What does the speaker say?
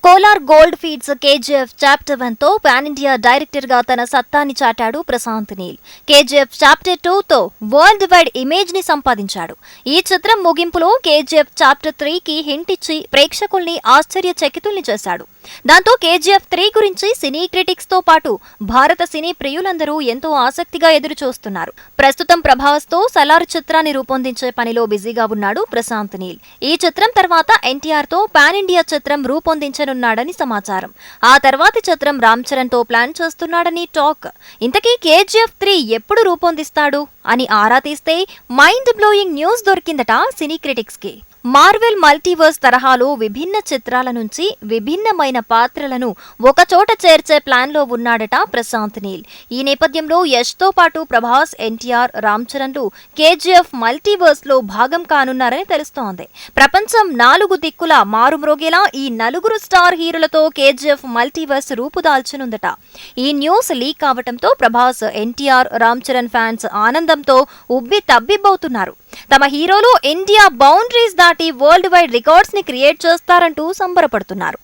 Kolar gold fields KGF chapter 1 తో pan India director గా తన సత్తాని చాటాడు ప్రశాంత్ నీల్. కేజీఎఫ్ చాప్టర్ 2 తో వరల్డ్ వైడ్ ఇమేజ్ ని సంపాదించాడు. ఈ చిత్రం ముగింపులో కేజీఎఫ్ చాప్టర్ 3 కి హింట్ ఇచ్చి ప్రేక్షకుల్ని ఆశ్చర్యచకితుల్ని చేశాడు. దాంతో కేజీఎఫ్ 3 గురించి సినీ క్రిటిక్స్ తో పాటు భారత సినీ ప్రియులందరూ ఎంతో ఆసక్తిగా ఎదురు చూస్తున్నారు. ప్రస్తుతం ప్రభాస్ తో సలార్ చిత్రాన్ని రూపొందించే పనిలో బిజీగా ఉన్నాడు ప్రశాంత్ నీల్. ఈ చిత్రం తర్వాత ఎన్టీఆర్ తో పాన్ ఇండియా చిత్రం రూపొందించనున్నాడని సమాచారం. ఆ తర్వాతి చిత్రం రామ్ చరణ్ తో ప్లాన్ చేస్తున్నాడని టాక్. ఇంతకీ కేజీఎఫ్ 3 ఎప్పుడు రూపొందిస్తాడు అని ఆరా తీస్తే మైండ్ బ్లోయింగ్ న్యూస్ దొరికిందట సినీ క్రిటిక్స్ కి. మార్వెల్ మల్టీవర్స్ తరహాలో విభిన్న చిత్రాల నుంచి విభిన్నమైన పాత్రలను ఒకచోట చేర్చే ప్లాన్ లో ఉన్నాడట ప్రశాంత్ నీల్. ఈ నేపథ్యంలో యష్ తో పాటు ప్రభాస్, ఎన్టీఆర్, రామ్ చరణ్లు కేజీఎఫ్ మల్టీవర్స్ లో భాగం కానున్నారని తెలుస్తోంది. ప్రపంచం 4 దిక్కులా మారుమ్రోగేలా ఈ 4 స్టార్ హీరోలతో కేజీఎఫ్ మల్టీవర్స్ రూపుదాల్చనుందట. ఈ న్యూస్ లీక్ కావడంతో ప్రభాస్, ఎన్టీఆర్, రామ్ చరణ్ ఫ్యాన్స్ ఆనందంతో ఉబ్బి తబ్బిబ్బవుతున్నారు. తమ హీరోలు ఇండియా బౌండరీస్ దాటి వరల్డ్ వైడ్ రికార్డ్స్ ని క్రియేట్ చేస్తారంటూ సంబరపడుతున్నారు.